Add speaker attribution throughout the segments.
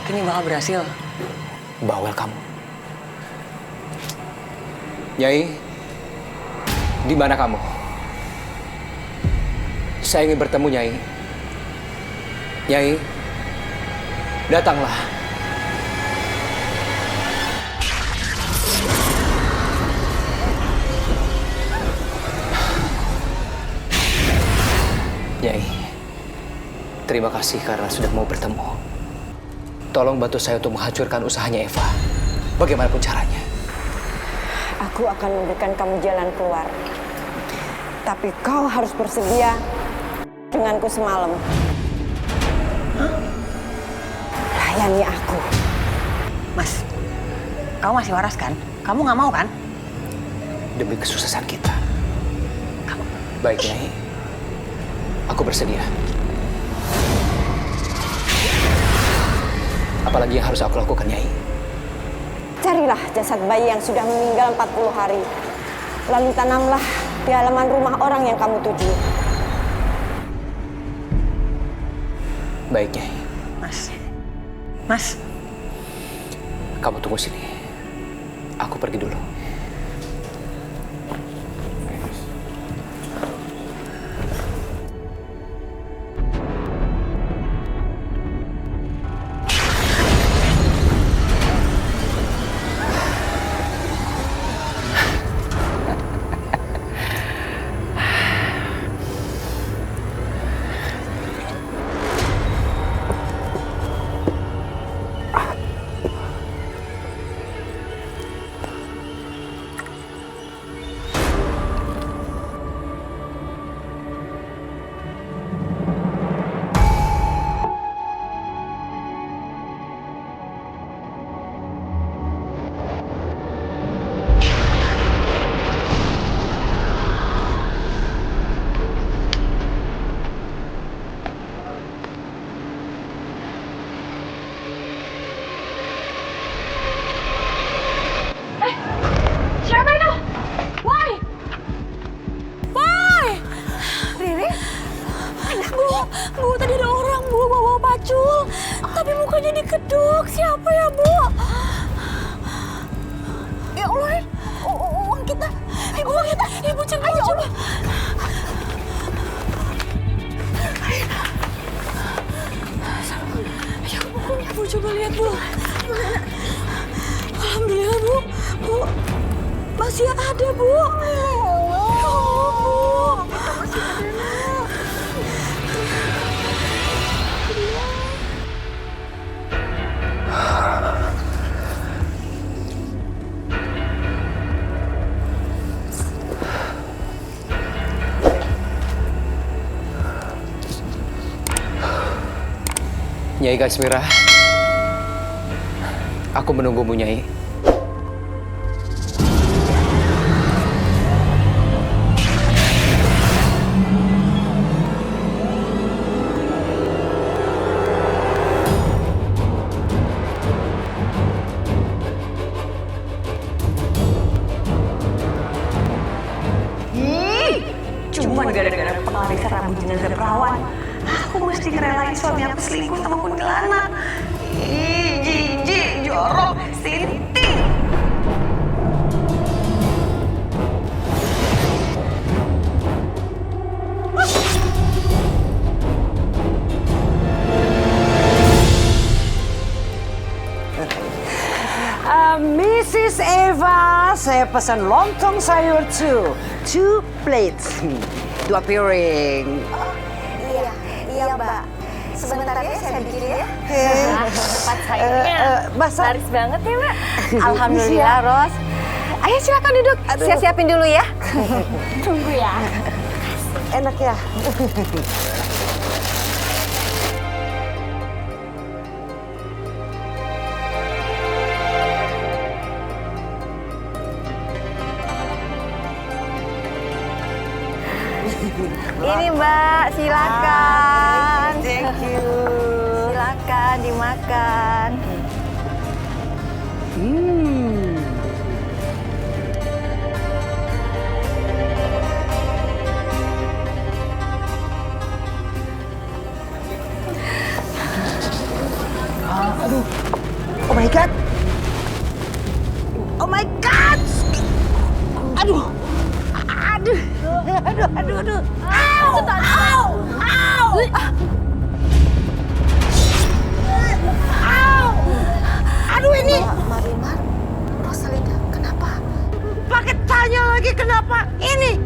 Speaker 1: Yakin ini bakal berhasil?
Speaker 2: Bawel kamu. Nyai, di mana kamu? Saya ingin bertemu Nyai. Nyai, datanglah. Nyai, terima kasih karena sudah mau bertemu. Tolong bantu saya untuk menghancurkan usahanya Eva. Bagaimanapun caranya.
Speaker 3: Aku akan memberikan kamu jalan keluar. Tapi kau harus bersedia denganku semalam. Layani aku.
Speaker 1: Mas, kamu masih waras kan? Kamu nggak mau kan?
Speaker 2: Demi kesuksesan kita. Baik, Nyai. Aku bersedia. Apalagi yang harus aku lakukan, Nyai?
Speaker 3: Carilah jasad bayi yang sudah meninggal 40 hari. Lalu tanamlah di halaman rumah orang yang kamu tuju.
Speaker 2: Baik, Nyai.
Speaker 1: Mas.
Speaker 2: Kamu tunggu sini. Aku pergi dulu.
Speaker 4: Siapa itu? Woi! Woi! Riri? Bu, tadi ada orang, Bu, bawa pacul. Tapi mukanya dikeduk. Siapa ya, Bu? Ya Allah, uang kita. Ibu coba. Ayo, Bu, coba lihat, Bu. Alhamdulillah, Bu. Masih ada, Bu. Ya Allah, Bu. Kita masih ada, Nak.
Speaker 2: Nyai Kasmira, aku menunggumu, Nyai.
Speaker 1: Cuma gara-gara pengalihkan rambut jenazah perawan, aku mesti ngerelain suami aku selingkuh sama kuntilanak. Ih, jijik, jorok, sinting.
Speaker 5: Mrs. Eva, saya pesan lontong sayur 2 plates, 2 piring.
Speaker 4: Iya, Mbak. Sebentar ya, saya bikin ya.
Speaker 3: Cepat sayurnya.
Speaker 5: Masak.
Speaker 3: Laris banget ya, Mbak. Alhamdulillah, Ros. Ayo silakan duduk. Saya siapin dulu ya.
Speaker 4: Tunggu ya.
Speaker 5: Enak ya.
Speaker 3: Ini Mbak, silakan.
Speaker 5: Thank you.
Speaker 3: Silakan dimakan.
Speaker 5: Aduh. Aduh. Aduh ini.
Speaker 1: Marimar, Rosalinda, kenapa?
Speaker 5: Pakai tanya lagi kenapa? Ini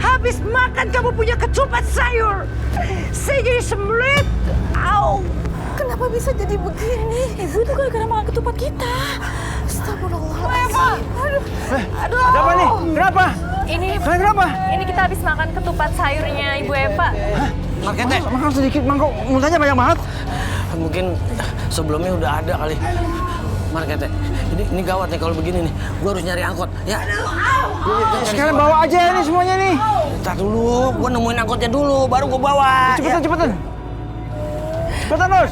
Speaker 5: habis makan kamu punya ketupat sayur. Saya jadi sembelit. Au.
Speaker 4: Kenapa bisa jadi begini? Ibu itu gara-gara makan ketupat kita. Astagfirullahaladzim.
Speaker 5: Aduh.
Speaker 6: Ada apa nih? Kenapa? Kenapa?
Speaker 4: Ini kita habis makan ketupat sayurnya Ibu Eva.
Speaker 6: Markete. Makan sedikit mangkok, muntahnya banyak banget.
Speaker 7: Mungkin sebelumnya udah ada kali. Markete, ini gawat nih kalau begini nih. Gua harus nyari angkot, ya.
Speaker 6: Sekarang bawa aja ini semuanya nih.
Speaker 7: Ntar dulu, gua nemuin angkotnya dulu, baru gua bawa.
Speaker 6: Cepetan. Cepetan, Bos.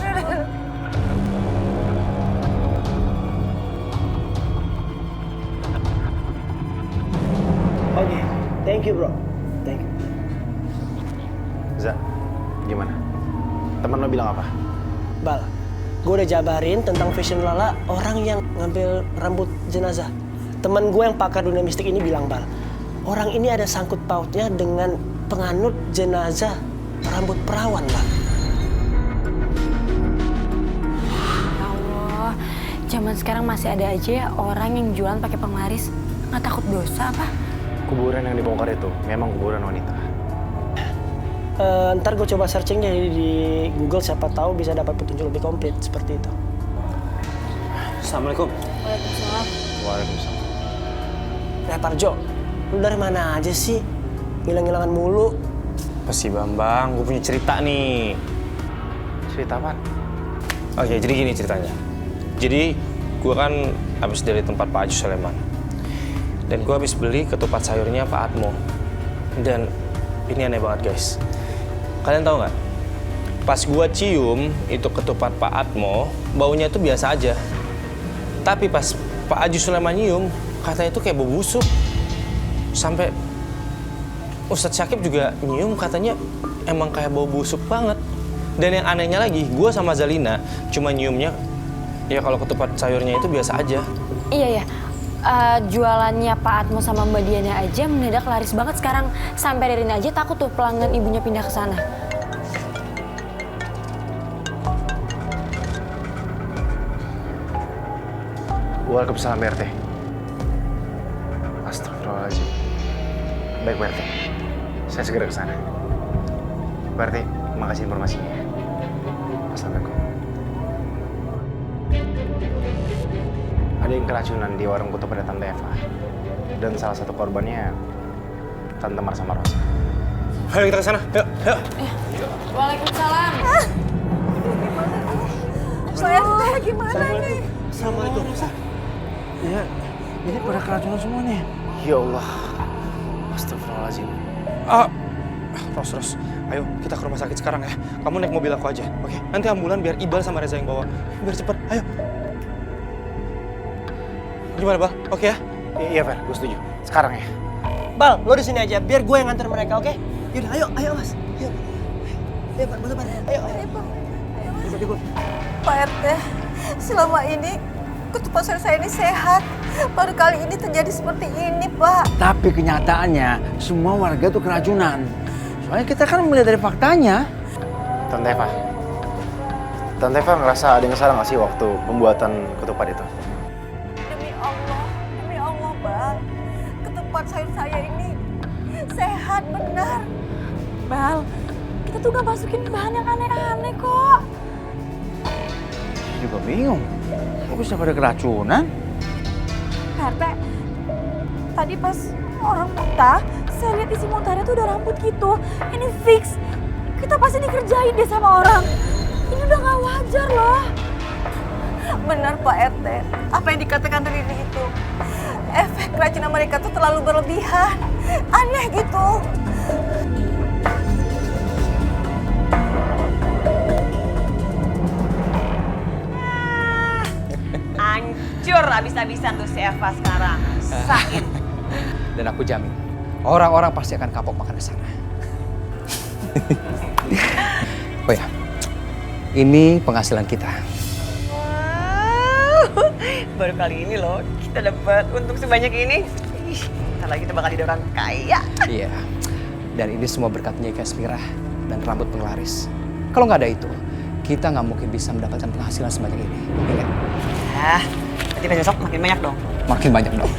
Speaker 8: Oke, thank you bro. Thank you.
Speaker 9: Za, gimana? Temen lo bilang apa?
Speaker 8: Bal, gue udah jabarin tentang fashion Lala orang yang ngambil rambut jenazah. Temen gue yang pakar dunia mistik ini bilang, Bal, orang ini ada sangkut pautnya dengan penganut jenazah rambut perawan, Bal.
Speaker 4: Ya Allah, zaman sekarang masih ada aja ya orang yang jualan pakai penglaris. Nggak takut dosa apa?
Speaker 9: Kuburan yang dibongkar itu memang kuburan wanita.
Speaker 8: Ntar gue coba searching di Google, siapa tahu bisa dapat petunjuk lebih komplit seperti itu.
Speaker 9: Assalamualaikum.
Speaker 4: Waalaikumsalam.
Speaker 9: Waalaikumsalam.
Speaker 8: Parjo, lu dari mana aja sih? Ngilang-ngilangan mulu.
Speaker 9: Apa sih Bambang? Gue punya cerita nih. Cerita apa? Oke, jadi gini ceritanya. Jadi gue kan habis dari tempat Pak Haji Sulaiman. Dan gue habis beli ketupat sayurnya Pak Atmo. Dan ini aneh banget guys. Kalian tahu nggak? Pas gue cium itu ketupat Pak Atmo, baunya itu biasa aja. Tapi pas Pak Haji Sulaiman nyium, katanya itu kayak bau busuk. Sampai Ustadz Syakib juga nyium, katanya emang kayak bau busuk banget. Dan yang anehnya lagi, gue sama Zalina cuma nyiumnya, ya kalau ketupat sayurnya itu biasa aja.
Speaker 4: Iya. Jualannya Pak Atmo sama Mbak Diana aja mendadak laris banget sekarang. Sampai Ririn aja takut tuh pelanggan ibunya pindah ke sana.
Speaker 9: Waalaikumsalam Pak RT. Astagfirullahaladzim. Baik Pak RT, saya segera ke sana. Pak RT, makasih informasinya. Assalamualaikum. Ada yang keracunan di warung ketupat Tante Eva. Dan salah satu korbannya Tante Mar sama Rosa. Ayo kita ke sana, yuk.
Speaker 4: Waalaikumsalam.
Speaker 1: Saya gimana nih?
Speaker 8: Assalamualaikum.
Speaker 6: Ya, ini pada keracunan semua nih.
Speaker 9: Ya Allah. Astagfirullahaladzim. Ros, ayo kita ke rumah sakit sekarang ya. Kamu naik mobil aku aja, oke? Nanti ambulan biar Iqbal sama Reza yang bawa. Biar cepet, ayo. Gimana, Bal? Oke ya? Iya, Fer, gue setuju. Sekarang ya.
Speaker 8: Bal, lo di sini aja, biar gue yang nganter mereka, oke? Yaudah, ayo mas. Ayo, bantu. Ayo. Ikut.
Speaker 1: Pak RT, selama ini ketupat sayur saya ini sehat. Baru kali ini terjadi seperti ini, Pak.
Speaker 6: Tapi kenyataannya semua warga tuh keracunan. Soalnya kita kan melihat dari faktanya.
Speaker 9: Tante Eva ngerasa ada yang salah nggak sih waktu pembuatan ketupat itu?
Speaker 1: Demi Allah, Bang. Ketupat sayur saya ini sehat benar.
Speaker 4: Bal, kita tuh gak masukin bahan yang aneh-aneh kok.
Speaker 6: Saya juga bingung. Kok bisa pada keracunan?
Speaker 4: Pak RT, tadi pas orang muntah, saya lihat isi muntahnya tuh udah rambut gitu. Ini fix, kita pasti dikerjain deh sama orang. Ini udah gak wajar loh.
Speaker 1: Benar, Pak RT. Apa yang dikatakan Riri itu. Efek keracunan mereka tuh terlalu berlebihan. Aneh gitu. Hancur habis-habisan tuh si Eva sekarang. Sakit.
Speaker 2: Dan aku jamin, orang-orang pasti akan kapok makan di sana. Oh ya, ini penghasilan kita.
Speaker 1: Baru kali ini loh kita dapat untung sebanyak ini. Ih, ntar lagi kita bakal jadi orang kaya.
Speaker 2: Iya. Dan ini semua berkat Nyai Kasmira dan rambut penglaris. Kalau nggak ada itu, kita nggak mungkin bisa mendapatkan penghasilan sebanyak ini. Ingat?
Speaker 1: Berarti besok makin banyak dong.
Speaker 2: Makin banyak dong.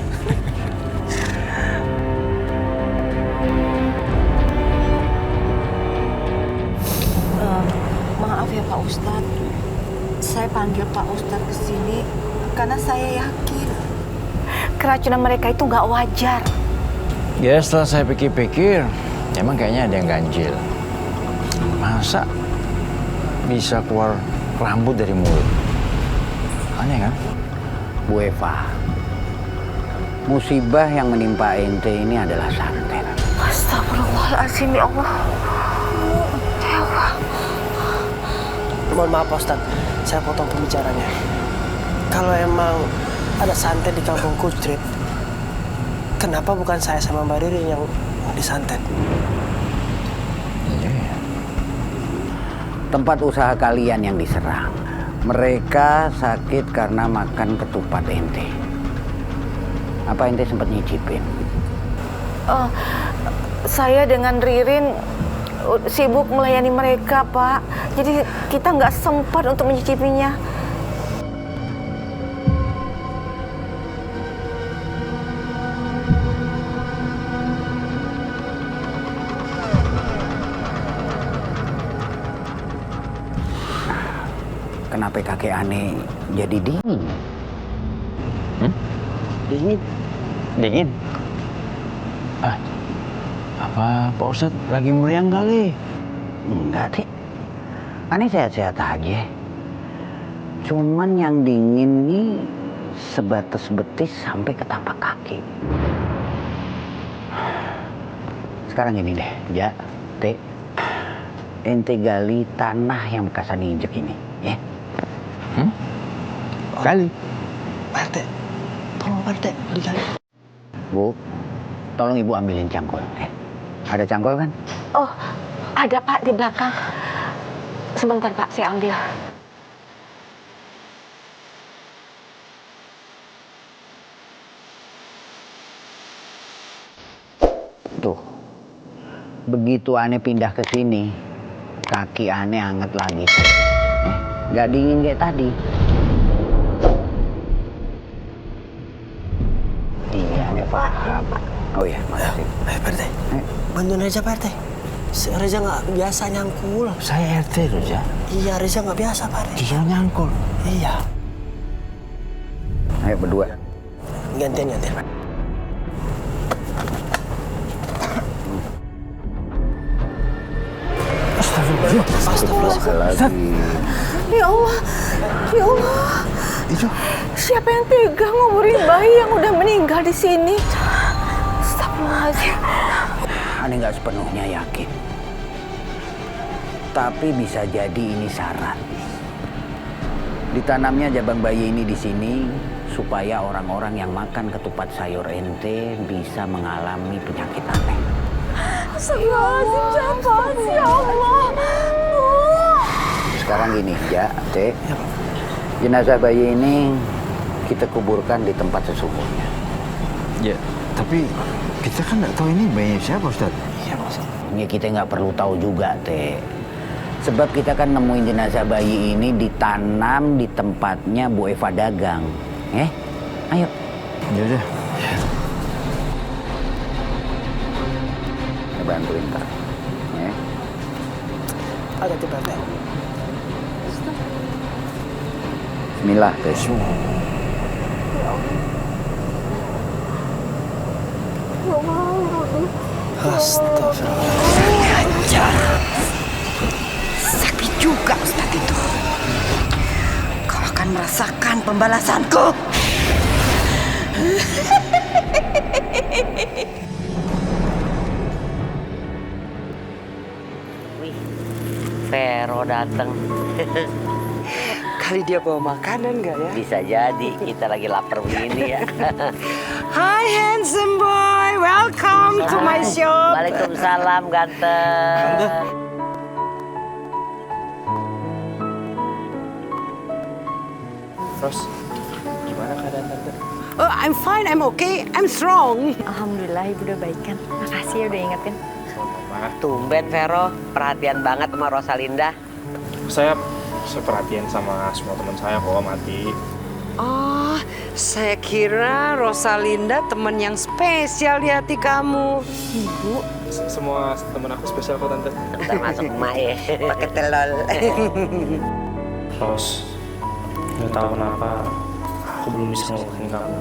Speaker 4: Maaf ya Pak Ustadz, saya panggil Pak Ustadz ke sini karena saya yakin keracunan mereka itu nggak wajar.
Speaker 6: Ya setelah saya pikir-pikir, emang kayaknya ada yang ganjil. Masa bisa keluar rambut dari mulut? Aneh kan?
Speaker 10: Bu Eva, musibah yang menimpa ente ini adalah santet.
Speaker 4: Astagfirullahaladzim ya Allah. Ya Allah.
Speaker 8: Mohon maaf Pak Ustadz, saya potong pembicaranya. Kalau emang ada santet di kampung Kutrit, kenapa bukan saya sama Mbak Ririn yang disantet?
Speaker 10: Tempat usaha kalian yang diserang. Mereka sakit karena makan ketupat ente. Apa ente sempat nyicipin?
Speaker 4: Saya dengan Ririn sibuk melayani mereka, Pak. Jadi kita nggak sempat untuk mencicipinya.
Speaker 10: Kenapa kakek aneh jadi dingin? Dingin?
Speaker 6: Dingin? Apa Pak Ustadz lagi meriang kali?
Speaker 10: Enggak, Tik. Aneh sehat-sehat aja. Cuman yang dingin nih sebatas betis sampai ke tapak kaki. Sekarang gini deh, Ja, Tik. Ente gali tanah yang bekas aneh injek ini, ya?
Speaker 6: Kali.
Speaker 8: Pak RT, tolong Pak RT digali.
Speaker 10: Bu, tolong ibu ambilin cangkul. Ada cangkul kan?
Speaker 4: Oh, ada Pak di belakang. Sebentar Pak, saya ambil.
Speaker 10: Tuh, begitu aneh pindah ke sini, kaki aneh hangat lagi. Nggak dingin kayak tadi. Iya, aneh paham. Oh iya, makasih.
Speaker 8: Pak RT, bantuin Reza Pak RT. Reza nggak biasa nyangkul.
Speaker 6: Saya RT Reza.
Speaker 8: Iya, Reza nggak biasa Pak RT.
Speaker 6: Disuruh nyangkul.
Speaker 8: Iya.
Speaker 10: Ayo berdua.
Speaker 8: Gantian Pak.
Speaker 10: Astagfirullahaladzim.
Speaker 4: Ya Allah, ya Allah.
Speaker 6: Itu
Speaker 4: Siapa yang tega nguburin bayi yang udah meninggal di sini? Astagfirullahaladzim.
Speaker 10: Aneh nggak sepenuhnya yakin. Tapi bisa jadi ini syarat. Ditanamnya jabang bayi ini di sini supaya orang-orang yang makan ketupat sayur ente bisa mengalami penyakit aneh.
Speaker 4: Astagfirullahaladzim, jangan sih ya Allah.
Speaker 10: Sekarang gini, Ja, Cek. Jenazah bayi ini kita kuburkan di tempat sesungguhnya.
Speaker 6: ya, tapi kita kan nggak tahu ini bayinya siapa Ustaz.
Speaker 8: Iya Pak Ustadz.
Speaker 10: Ya kita nggak perlu tahu juga, Teh. Sebab kita kan nemuin jenazah bayi ini ditanam di tempatnya Bu Eva dagang. Ayo.
Speaker 6: Ya udah.
Speaker 10: Saya bantuin, Pak.
Speaker 8: Ada Pak RT.
Speaker 10: Bismillah, Teh.
Speaker 8: Astagfirullah.
Speaker 5: Sakti juga Ustadz itu. Kau akan merasakan pembalasanku.
Speaker 11: Wih, Vero dateng.
Speaker 5: Kali dia bawa makanan nggak ya?
Speaker 11: Bisa jadi kita lagi lapar begini ya.
Speaker 5: Hi handsome boy, welcome to my shop.
Speaker 11: Waalaikumsalam ganteng.
Speaker 9: Ros, gimana keadaan tante?
Speaker 5: Oh, I'm fine, I'm okay, I'm strong.
Speaker 4: Alhamdulillah ibu udah baik kan. Makasih ya udah ingetin.
Speaker 9: Ma.
Speaker 11: Tumben Vero, perhatian banget sama Rosalinda.
Speaker 9: Saya perhatian sama semua teman saya kok, Mati.
Speaker 5: Oh, saya kira Rosalinda teman yang spesial di hati kamu.
Speaker 9: Bu, semua teman aku spesial kok, Tante.
Speaker 11: Termasuk emak ya.
Speaker 5: Pakai telur.
Speaker 9: Ros, nggak tahu kenapa aku belum bisa ngelupain kamu.